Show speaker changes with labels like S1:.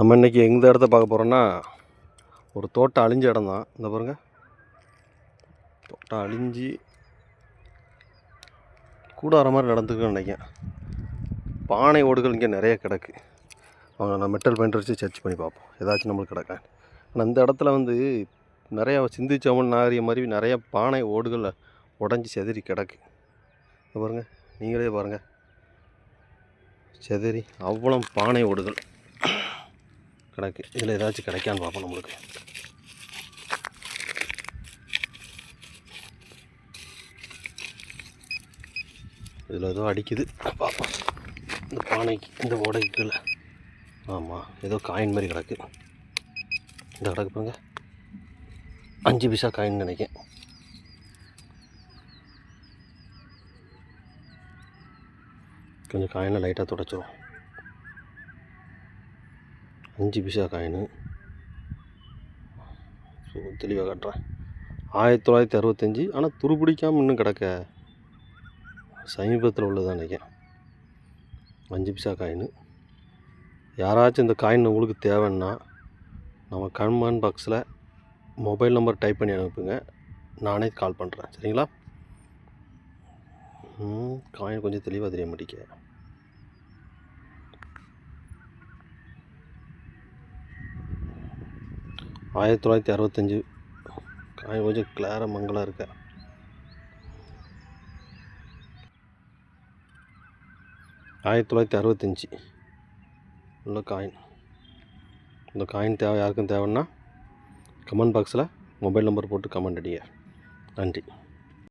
S1: நம்ம இன்றைக்கி எந்த இடத்த பார்க்க போகிறோன்னா, ஒரு தோட்டம் அழிஞ்ச இடம் தான். இந்த பாருங்கள், தோட்டம் அழிஞ்சு கூடார மாதிரி நடந்துக்குன்னு நினைக்கிறேன். பானை ஓடுகள் இங்கே நிறைய கிடக்கு. அவங்க நான் மெட்டல் பெயிண்ட் வச்சு சர்ச் பண்ணி பார்ப்போம், ஏதாச்சும் நம்மளுக்கு கிடக்க. ஆனால் இந்த இடத்துல வந்து நிறையா சிந்திச்சவன் நாகரிக மாதிரி நிறையா பானை ஓடுகள் உடஞ்சி செதறி கிடக்கு. பாருங்கள், நீங்களே பாருங்கள், செதறி அவ்வளோ பானை ஓடுகள் கிடக்கு. இதில் ஏதாச்சும் கிடைக்கான்னு பார்ப்போம். நம்மளுக்கு இதில் ஏதோ அடிக்குது, பார்ப்போம். இந்த பானைக்கு இந்த ஓடைக்குள்ள ஆமாம் ஏதோ காயின் மாதிரி கிடக்கு. இந்த கிடக்கு பாருங்க, 5 பைசா காயின்னு நினைக்கிறேன். கொஞ்சம் காயினை லைட்டாக துடைச்சிரும். 5 பைசா காயின்னு தெளிவாக காட்டுறேன். 1965. ஆனால் துருப்பிடிக்காமல் இன்னும் கிடக்க. சமீபத்தில் உள்ளதான் நினைக்கிறேன். 5 பைசா காயின்னு. யாராச்சும் இந்த காயின் உங்களுக்கு தேவைன்னா நம்ம கமெண்ட் பாக்ஸில் மொபைல் நம்பர் டைப் பண்ணி அனுப்புங்க, நானே கால் பண்ணுறேன். சரிங்களா? காயின் கொஞ்சம் தெளிவாக தெரிய மாட்டேங்க. ஆ 1965 காயின் கொஞ்சம் கிளார மங்களாக இருக்க. 1965 உள்ள காயின். இந்த காயின் யாருக்கும் தேவைன்னா கமெண்ட் பாக்ஸில் மொபைல் நம்பர் போட்டு கமெண்ட் அடிங்க. நன்றி.